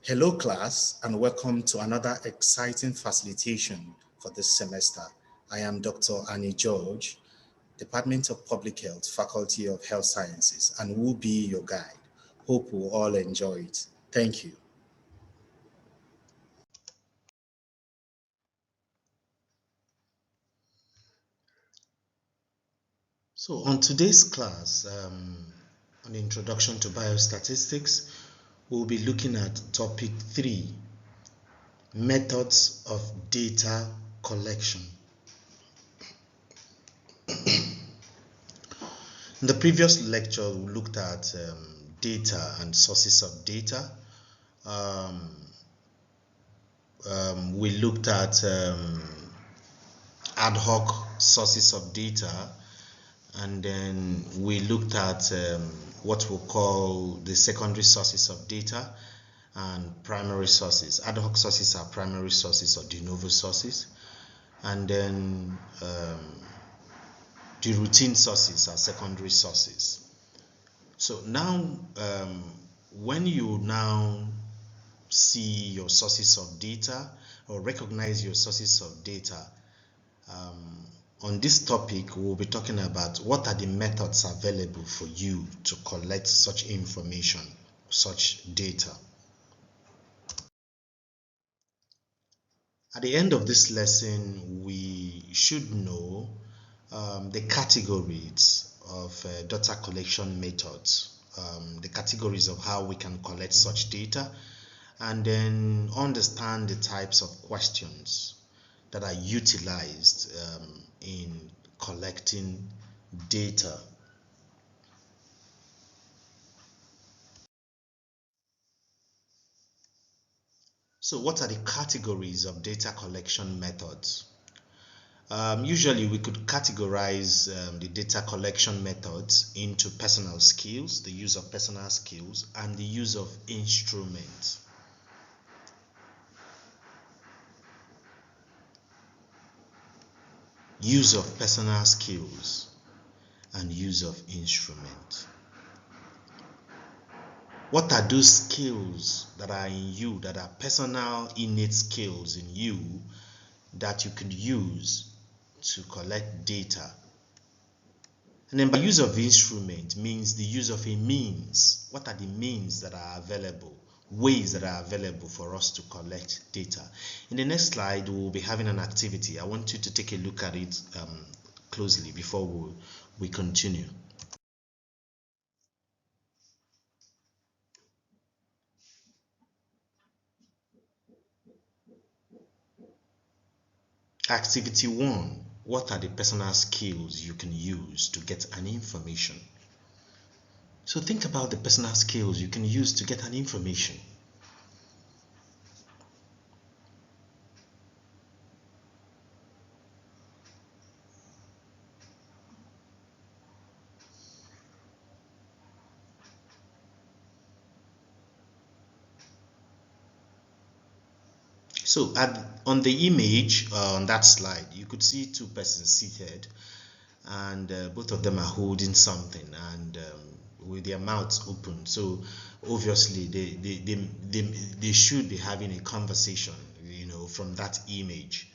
Hello class and welcome to another exciting facilitation for this semester. I am Dr. Annie George, Department of Public Health, Faculty of Health Sciences, and will be your guide. Hope we all enjoy it. Thank you. So on today's class, on Introduction to Biostatistics, we'll be looking at topic 3, methods of data collection. In the previous lecture, we looked at data and sources of data. We looked at ad hoc sources of data, and then we looked at what we call the secondary sources of data and primary sources. Ad hoc sources are primary sources or de novo sources, and then the routine sources are secondary sources. So now when you now see your sources of data or recognize your sources of data, on this topic we'll be talking about what are the methods available for you to collect such information, such data. At the end of this lesson, we should know the categories of data collection methods, the categories of how we can collect such data, and then understand the types of questions that are utilized in collecting data. So what are the categories of data collection methods? Usually we could categorize the data collection methods into personal skills, the use of personal skills, and the use of instruments. Use of personal skills and use of instruments. What are those skills that are in you, that are personal innate skills in you that you could use to collect data? And then by use of instrument means the use of a means. What are the means that are available, ways that are available for us to collect data? In the next slide, we'll be having an activity. I want you to take a look at it closely before we continue. Activity 1. What are the personal skills you can use to get an information? So think about the personal skills you can use to get an information. So on the image on that slide, you could see two persons seated, and both of them are holding something and with their mouths open. So obviously they should be having a conversation, from that image.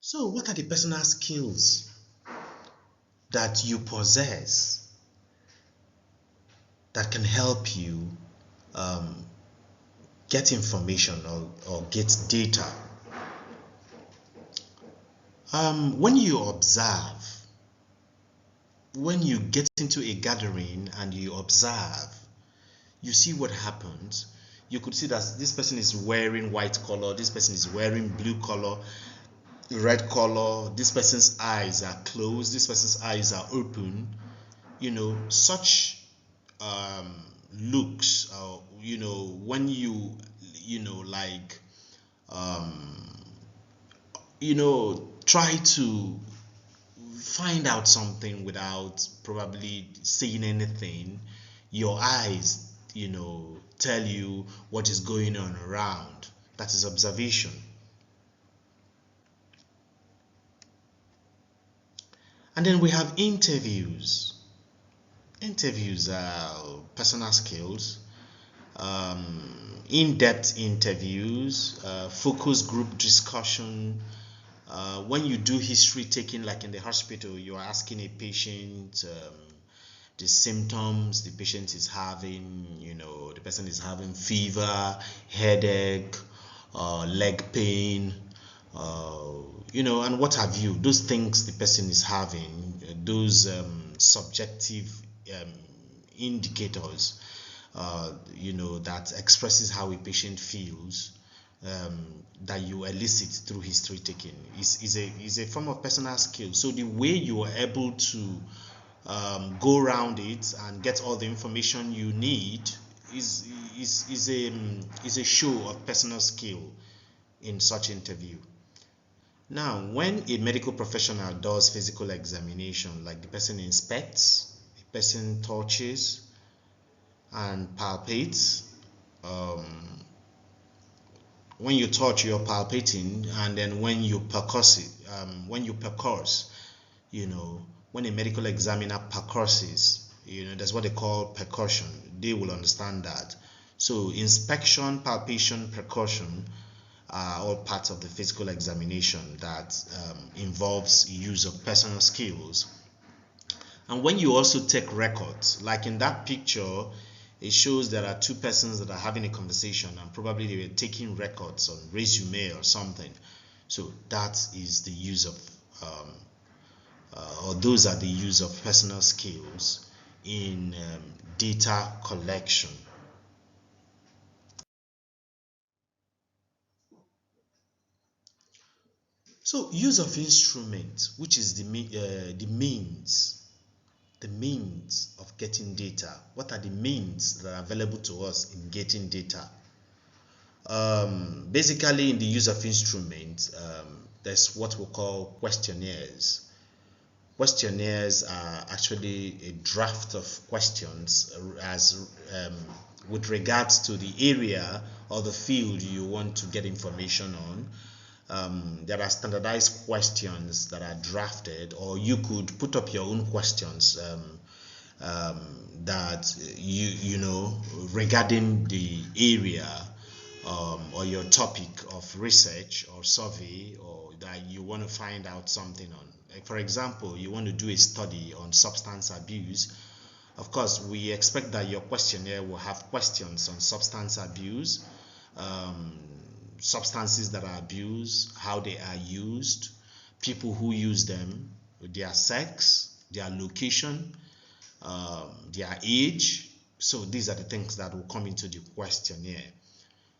So what are the personal skills that you possess that can help you get information or get data? When you observe, when you get into a gathering and you observe, you see what happens. You could see that this person is wearing white color, this person is wearing blue color, red color, this person's eyes are closed, this person's eyes are open. Such looks, when you try to find out something without probably saying anything, your eyes tell you what is going on around. That is observation. And then we have interviews. Interviews are personal skills, in-depth interviews, focus group discussion. When you do history taking, like in the hospital, you are asking a patient the symptoms the patient is having. The person is having fever, headache, leg pain, and what have you. Those things the person is having, those subjective um, indicators, that expresses how a patient feels, that you elicit through history taking is a form of personal skill. So the way you are able to go around it and get all the information you need is a show of personal skill in such interview. Now, when a medical professional does physical examination, like the person inspects, the person touches and palpates. When you touch, you're palpating, and then when you percuss, when a medical examiner percusses, that's what they call percussion. They will understand that. So inspection, palpation, percussion are all parts of the physical examination that involves use of personal skills. And when you also take records, like in that picture, it shows there are two persons that are having a conversation, and probably they were taking records on resume or something. So that is the use of or those are the use of personal skills in data collection. So use of instrument, which is the means of getting data. What are the means that are available to us in getting data? Basically, in the use of instrument, there's what we call questionnaires. Questionnaires are actually a draft of questions as with regards to the area or the field you want to get information on. There are standardized questions that are drafted, or you could put up your own questions that you know regarding the area or your topic of research or survey, or that you want to find out something on. Like for example, you want to do a study on substance abuse. Of course, we expect that your questionnaire will have questions on substance abuse, substances that are abused, how they are used, people who use them, their sex, their location, their age. So these are the things that will come into the questionnaire.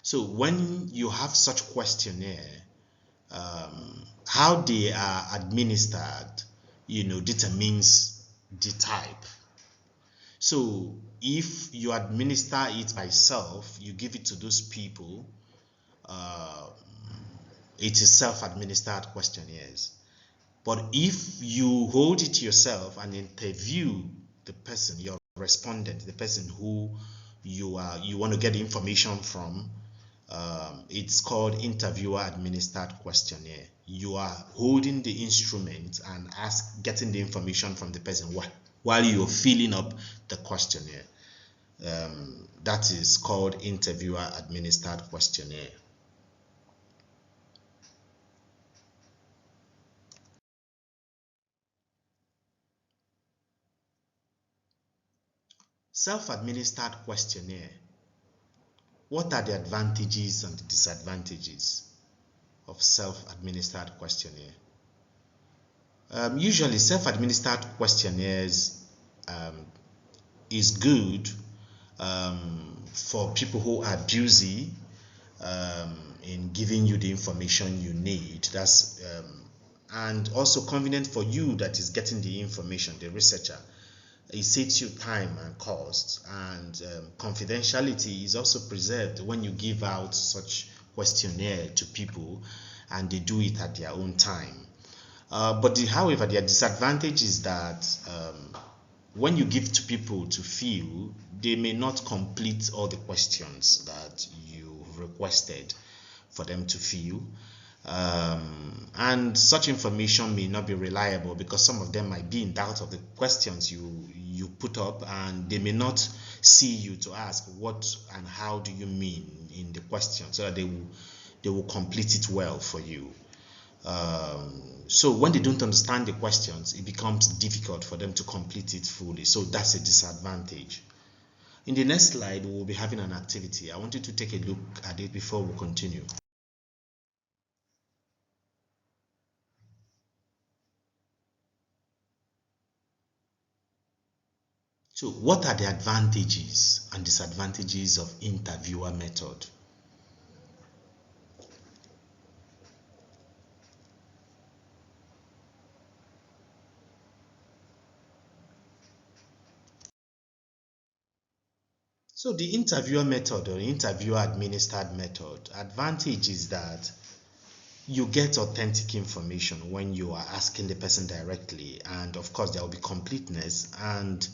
So when you have such questionnaire, how they are administered, determines the type. So if you administer it by self, you give it to those people, it is self-administered questionnaires. But if you hold it yourself and interview the person, your respondent, the person who you want to get information from, it's called interviewer administered questionnaire. You are holding the instrument and getting the information from the person while you're filling up the questionnaire. That is called interviewer administered questionnaire. Self-administered questionnaire. What are the advantages and the disadvantages of self-administered questionnaire? Usually, self-administered questionnaires is good for people who are busy in giving you the information you need. That's and also convenient for you that is getting the information, the researcher. It saves you time and cost, and confidentiality is also preserved when you give out such questionnaire to people and they do it at their own time. However, the disadvantage is that when you give to people to fill, they may not complete all the questions that you requested for them to fill. And such information may not be reliable because some of them might be in doubt of the questions you put up, and they may not see you to ask what and how do you mean in the question, so that they will complete it well for you. So when they don't understand the questions, it becomes difficult for them to complete it fully. So that's a disadvantage. In the next slide, we'll be having an activity. I want you to take a look at it before we continue. So what are the advantages and disadvantages of interviewer method? So the interviewer method or interviewer administered method, advantage is that you get authentic information when you are asking the person directly, and of course there will be completeness, and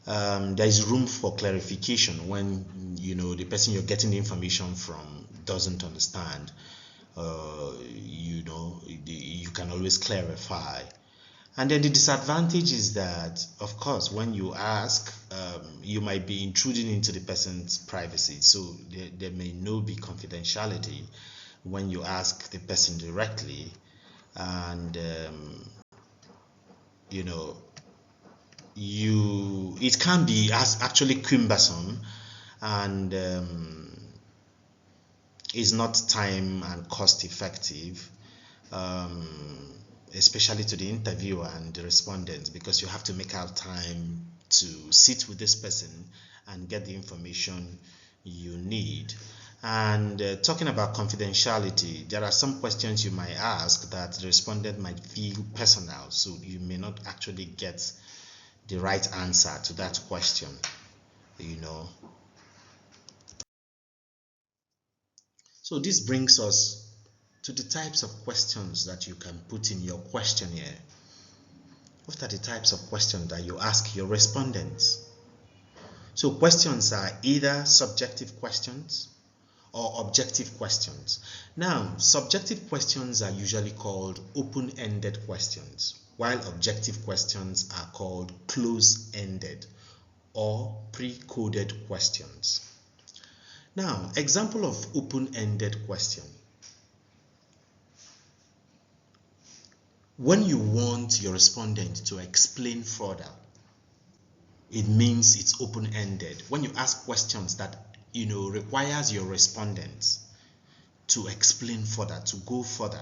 there is room for clarification when the person you're getting the information from doesn't understand. You can always clarify. And then the disadvantage is that, of course, when you ask, you might be intruding into the person's privacy. So there may not be confidentiality when you ask the person directly, and it can be actually cumbersome, and is not time and cost effective, especially to the interviewer and the respondents, because you have to make out time to sit with this person and get the information you need. And talking about confidentiality, there are some questions you might ask that the respondent might feel personal, so you may not actually get the right answer to that question. So this brings us to the types of questions that you can put in your questionnaire. What are the types of questions that you ask your respondents? So questions are either subjective questions or objective questions. Now, subjective questions are usually called open-ended questions, while objective questions are called close-ended or pre-coded questions. Now, example of open-ended question. When you want your respondent to explain further, it means it's open-ended. When you ask questions that requires your respondents to explain further, to go further.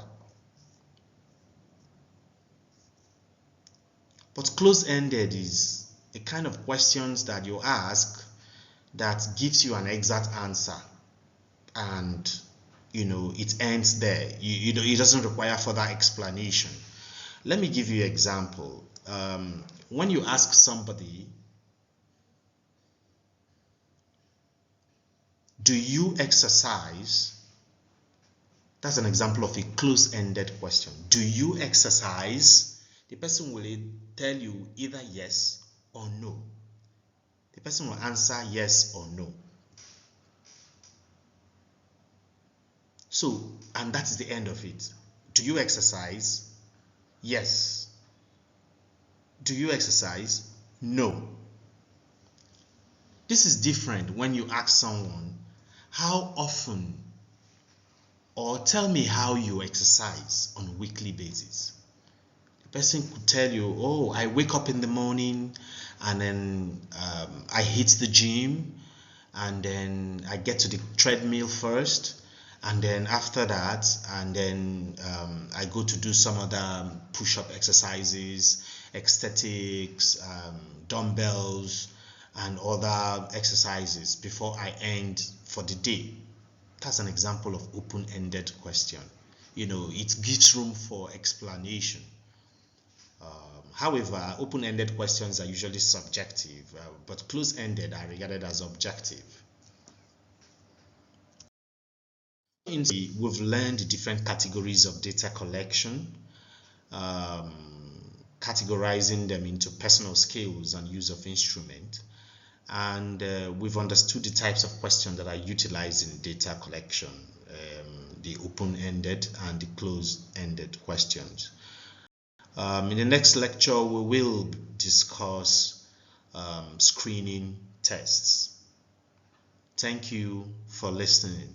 But close-ended is a kind of questions that you ask that gives you an exact answer, and it ends there. It doesn't require further explanation. Let me give you an example. When you ask somebody, do you exercise? That's an example of a close-ended question. Do you exercise? The person will tell you either yes or no. The person will answer yes or no. So, and that is the end of it. Do you exercise? Yes. Do you exercise? No. This is different when you ask someone, how often, or tell me how you exercise on a weekly basis. The person could tell you, oh, I wake up in the morning, and then I hit the gym, and then I get to the treadmill first, and then after that, and then I go to do some other push-up exercises, ecstatics, dumbbells, and other exercises before I end for the day. That's an example of open-ended question. It gives room for explanation. However, open-ended questions are usually subjective, but close-ended are regarded as objective. We've learned different categories of data collection, categorizing them into personal skills and use of instrument, and we've understood the types of questions that are utilized in data collection. the open-ended and the closed-ended questions. In the next lecture, we will discuss screening tests. Thank you for listening.